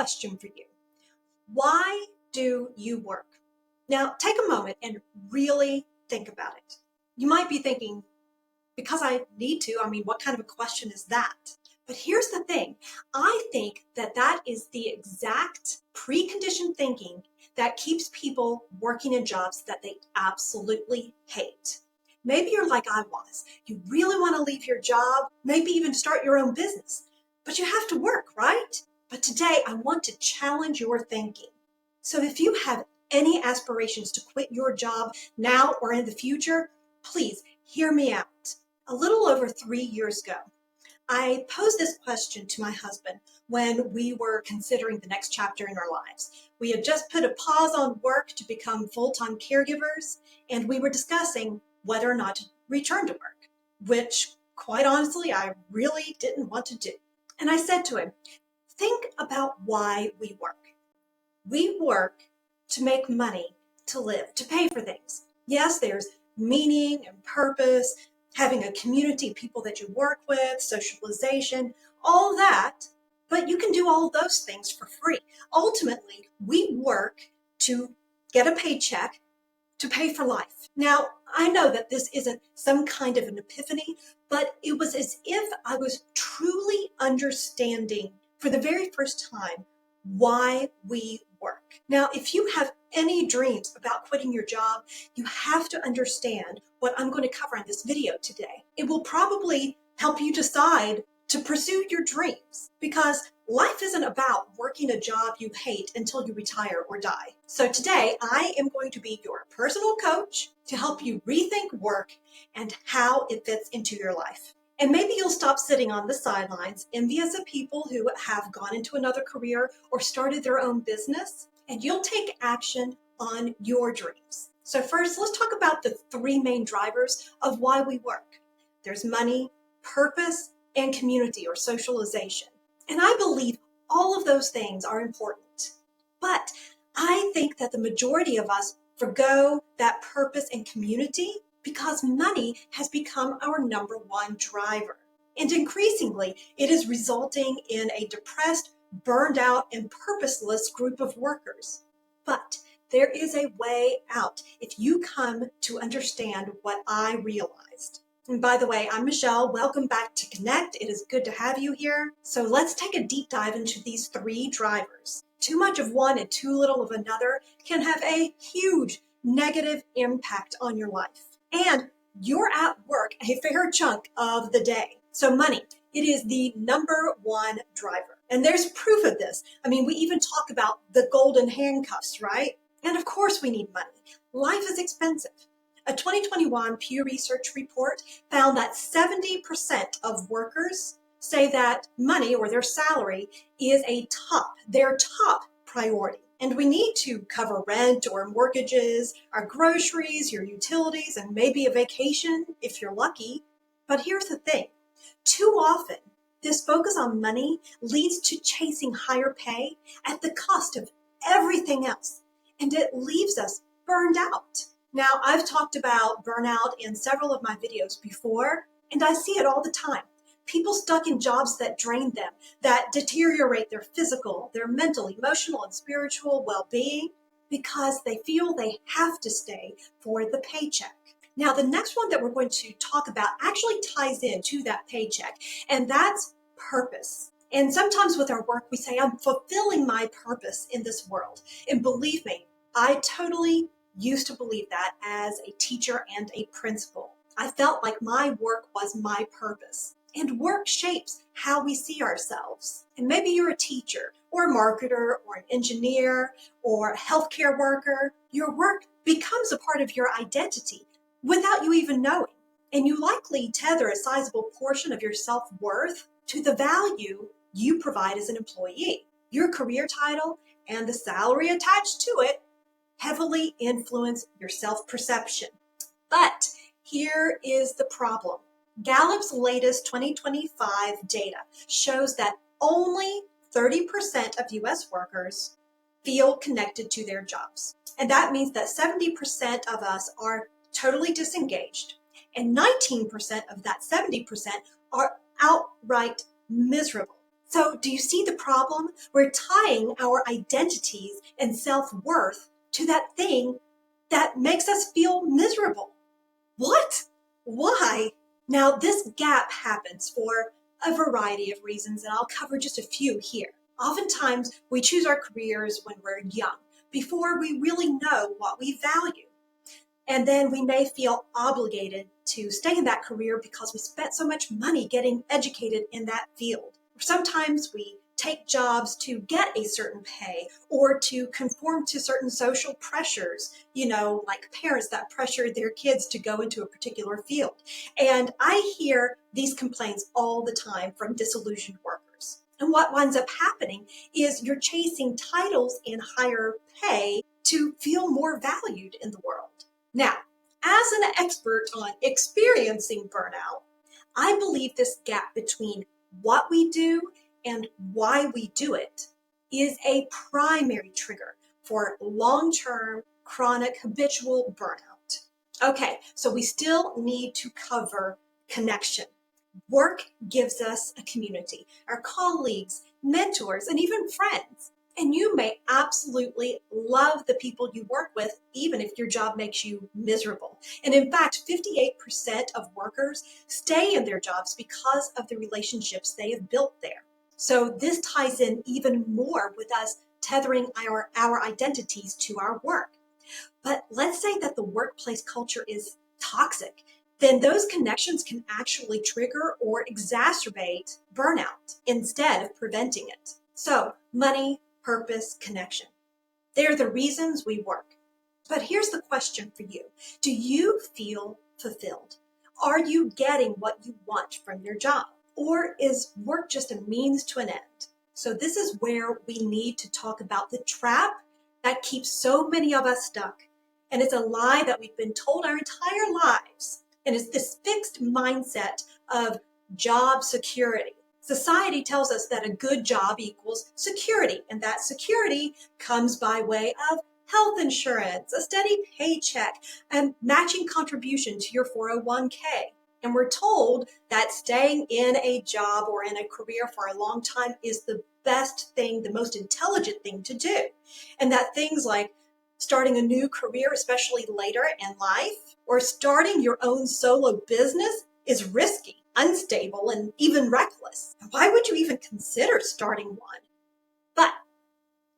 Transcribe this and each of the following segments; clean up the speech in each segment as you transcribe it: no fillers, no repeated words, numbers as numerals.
question for you. Why do you work? Now, take a moment and really think about it. You might be thinking, because I need to, what kind of a question is that? But here's the thing. I think that is the exact preconditioned thinking that keeps people working in jobs that they absolutely hate. Maybe you're like I was. You really want to leave your job, maybe even start your own business, but you have to work, right? But today I want to challenge your thinking. So if you have any aspirations to quit your job now or in the future, please hear me out. A little over 3 years ago, I posed this question to my husband when we were considering the next chapter in our lives. We had just put a pause on work to become full-time caregivers, and we were discussing whether or not to return to work, which, quite honestly, I really didn't want to do. And I said to him, think about why we work. We work to make money, to live, to pay for things. Yes, there's meaning and purpose, having a community of people that you work with, socialization, all that, but you can do all those things for free. Ultimately, we work to get a paycheck to pay for life. Now, I know that this isn't some kind of an epiphany, but it was as if I was truly understanding for the very first time why we work. Now, if you have any dreams about quitting your job, you have to understand what I'm going to cover in this video today. It will probably help you decide to pursue your dreams, because life isn't about working a job you hate until you retire or die. So today, I am going to be your personal coach to help you rethink work and how it fits into your life. And maybe you'll stop sitting on the sidelines, envious of people who have gone into another career or started their own business, and you'll take action on your dreams. So first, let's talk about the 3 main drivers of why we work. There's money, purpose, and community or socialization. And I believe all of those things are important. But I think that the majority of us forgo that purpose and community because money has become our number 1 driver. And increasingly, it is resulting in a depressed, burned out, and purposeless group of workers. But there is a way out if you come to understand what I realized. And by the way, I'm Michelle. Welcome back to Connect. It is good to have you here. So let's take a deep dive into these 3 drivers. Too much of one and too little of another can have a huge negative impact on your life. And you're at work a fair chunk of the day. So money, it is the number 1 driver. And there's proof of this. We even talk about the golden handcuffs, right? And of course we need money. Life is expensive. A 2021 Pew Research report found that 70% of workers say that money or their salary is their top priority. And we need to cover rent or mortgages, our groceries, your utilities, and maybe a vacation if you're lucky. But here's the thing. Too often, this focus on money leads to chasing higher pay at the cost of everything else. And it leaves us burned out. Now, I've talked about burnout in several of my videos before, and I see it all the time. People stuck in jobs that drain them, that deteriorate their physical, their mental, emotional, and spiritual well-being because they feel they have to stay for the paycheck. Now, the next one that we're going to talk about actually ties into that paycheck, and that's purpose. And sometimes with our work, we say, I'm fulfilling my purpose in this world. And believe me, I totally used to believe that as a teacher and a principal. I felt like my work was my purpose. And work shapes how we see ourselves. And maybe you're a teacher or a marketer or an engineer or a healthcare worker. Your work becomes a part of your identity without you even knowing. And you likely tether a sizable portion of your self-worth to the value you provide as an employee. Your career title and the salary attached to it heavily influence your self-perception. But here is the problem. Gallup's latest 2025 data shows that only 30% of U.S. workers feel connected to their jobs. And that means that 70% of us are totally disengaged, and 19% of that 70% are outright miserable. So do you see the problem? We're tying our identities and self-worth to that thing that makes us feel miserable. What? Why? Now, this gap happens for a variety of reasons, and I'll cover just a few here. Oftentimes, we choose our careers when we're young, before we really know what we value. And then we may feel obligated to stay in that career because we spent so much money getting educated in that field. Sometimes we take jobs to get a certain pay or to conform to certain social pressures, like parents that pressure their kids to go into a particular field. And I hear these complaints all the time from disillusioned workers. And what winds up happening is you're chasing titles and higher pay to feel more valued in the world. Now, as an expert on experiencing burnout, I believe this gap between what we do and why we do it is a primary trigger for long-term, chronic, habitual burnout. Okay, so we still need to cover connection. Work gives us a community, our colleagues, mentors, and even friends. And you may absolutely love the people you work with, even if your job makes you miserable. And in fact, 58% of workers stay in their jobs because of the relationships they have built there. So this ties in even more with us tethering our identities to our work. But let's say that the workplace culture is toxic. Then those connections can actually trigger or exacerbate burnout instead of preventing it. So money, purpose, connection. They're the reasons we work. But here's the question for you. Do you feel fulfilled? Are you getting what you want from your job? Or is work just a means to an end? So this is where we need to talk about the trap that keeps so many of us stuck. And it's a lie that we've been told our entire lives. And it's this fixed mindset of job security. Society tells us that a good job equals security, and that security comes by way of health insurance, a steady paycheck, and matching contribution to your 401k. And we're told that staying in a job or in a career for a long time is the best thing, the most intelligent thing to do. And that things like starting a new career, especially later in life, or starting your own solo business is risky, unstable, and even reckless. Why would you even consider starting one? But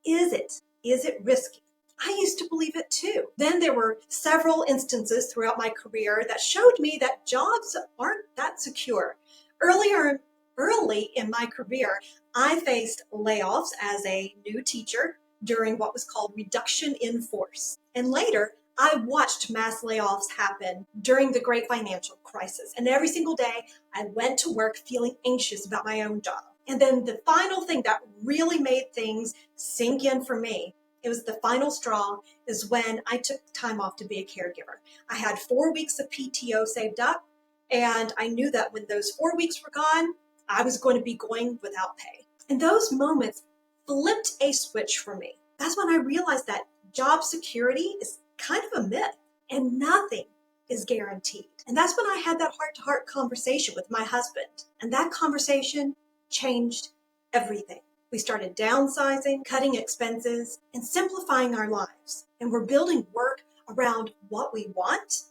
is it? Is it risky? I used to believe it too. Then there were several instances throughout my career that showed me that jobs aren't that secure. Early in my career, I faced layoffs as a new teacher during what was called reduction in force. And later, I watched mass layoffs happen during the great financial crisis. And every single day, I went to work feeling anxious about my own job. And then the final thing that really made things sink in for me, it was the final straw, is when I took time off to be a caregiver. I had 4 weeks of PTO saved up, and I knew that when those 4 weeks were gone, I was going to be going without pay. And those moments flipped a switch for me. That's when I realized that job security is kind of a myth and nothing is guaranteed. And that's when I had that heart-to-heart conversation with my husband. And that conversation changed everything. We started downsizing, cutting expenses, and simplifying our lives. And we're building work around what we want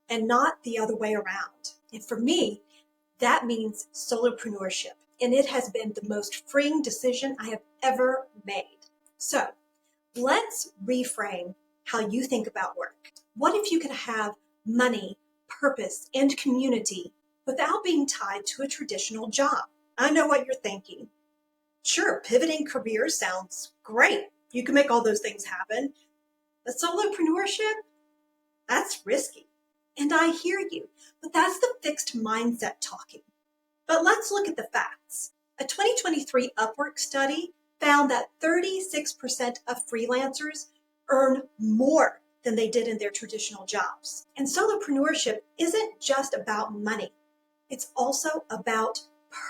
and not the other way around. And for me, that means solopreneurship. And it has been the most freeing decision I have ever made. So let's reframe how you think about work. What if you could have money, purpose, and community without being tied to a traditional job? I know what you're thinking. Sure, pivoting careers sounds great. You can make all those things happen. But solopreneurship, that's risky. And I hear you, but that's the fixed mindset talking. But let's look at the facts. A 2023 Upwork study found that 36% of freelancers earn more than they did in their traditional jobs. And solopreneurship isn't just about money. It's also about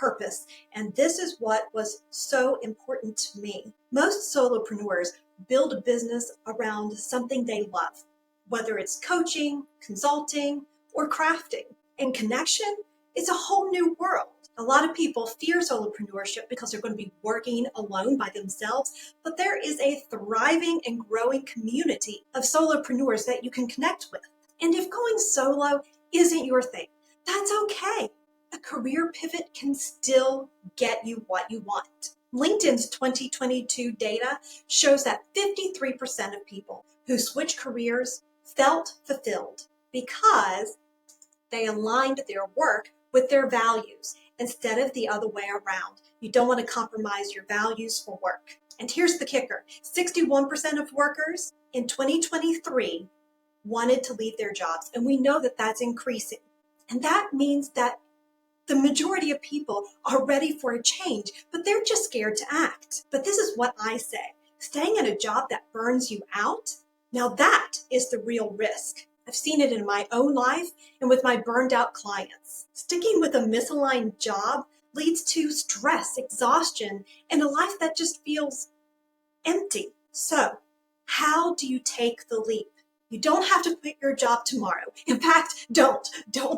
purpose. And this is what was so important to me. Most solopreneurs build a business around something they love, whether it's coaching, consulting, or crafting. And connection is a whole new world. A lot of people fear solopreneurship because they're going to be working alone by themselves, but there is a thriving and growing community of solopreneurs that you can connect with. And if going solo isn't your thing, that's okay. A career pivot can still get you what you want. LinkedIn's 2022 data shows that 53% of people who switch careers felt fulfilled because they aligned their work with their values instead of the other way around. You don't want to compromise your values for work. And here's the kicker. 61% of workers in 2023 wanted to leave their jobs, and we know that that's increasing. And that means that the majority of people are ready for a change, but they're just scared to act. But this is what I say. Staying at a job that burns you out, now that is the real risk. I've seen it in my own life and with my burned out clients. Sticking with a misaligned job leads to stress, exhaustion, and a life that just feels empty. So, how do you take the leap? You don't have to quit your job tomorrow. In fact, don't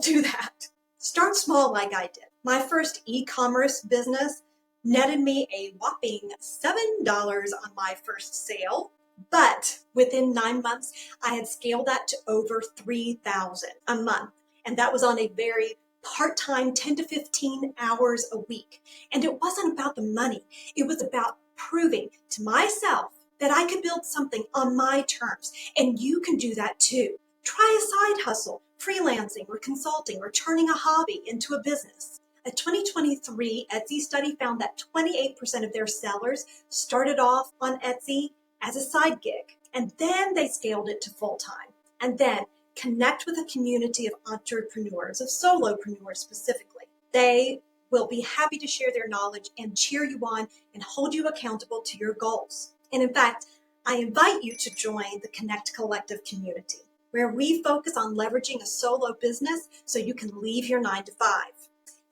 do that. Start small like I did. My first e-commerce business netted me a whopping $7 on my first sale, but within 9 months, I had scaled that to over $3,000 a month. And that was on a very part-time 10 to 15 hours a week. And it wasn't about the money. It was about proving to myself that I could build something on my terms. And you can do that too. Try a side hustle, freelancing or consulting or turning a hobby into a business. A 2023 Etsy study found that 28% of their sellers started off on Etsy as a side gig, and then they scaled it to full-time. And then connect with a community of entrepreneurs, of solopreneurs specifically. They will be happy to share their knowledge and cheer you on and hold you accountable to your goals. And in fact, I invite you to join the Connect Collective community, where we focus on leveraging a solo business so you can leave your 9 to 5.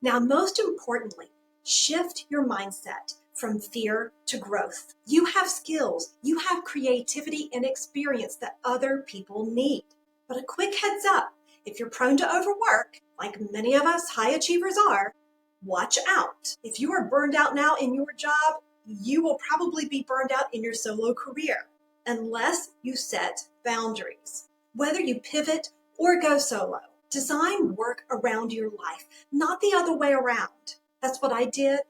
Now, most importantly, shift your mindset from fear to growth. You have skills, you have creativity and experience that other people need. But a quick heads up, if you're prone to overwork, like many of us high achievers are, watch out. If you are burned out now in your job, you will probably be burned out in your solo career unless you set boundaries. Whether you pivot or go solo, design work around your life, not the other way around. That's what I did,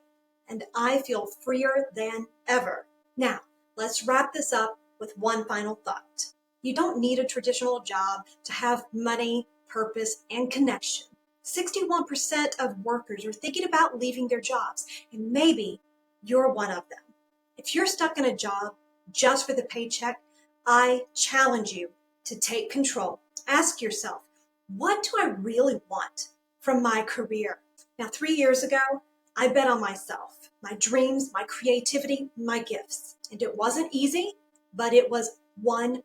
and I feel freer than ever. Now, let's wrap this up with one final thought. You don't need a traditional job to have money, purpose, and connection. 61% of workers are thinking about leaving their jobs, and maybe you're one of them. If you're stuck in a job just for the paycheck, I challenge you to take control. Ask yourself, what do I really want from my career? Now, 3 years ago, I bet on myself, my dreams, my creativity, my gifts. And it wasn't easy, but it was 100%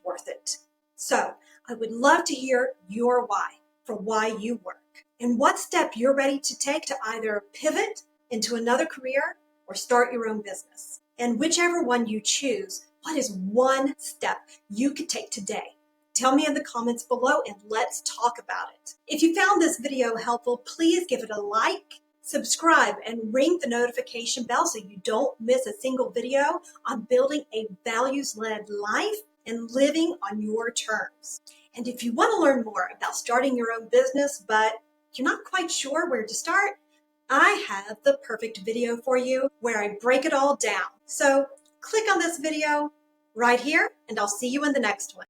worth it. So I would love to hear your why for why you work and what step you're ready to take to either pivot into another career or start your own business. And whichever one you choose, what is one step you could take today? Tell me in the comments below and let's talk about it. If you found this video helpful, please give it a like, subscribe, and ring the notification bell so you don't miss a single video on building a values-led life and living on your terms. And if you want to learn more about starting your own business, but you're not quite sure where to start, I have the perfect video for you where I break it all down. So click on this video right here, and I'll see you in the next one.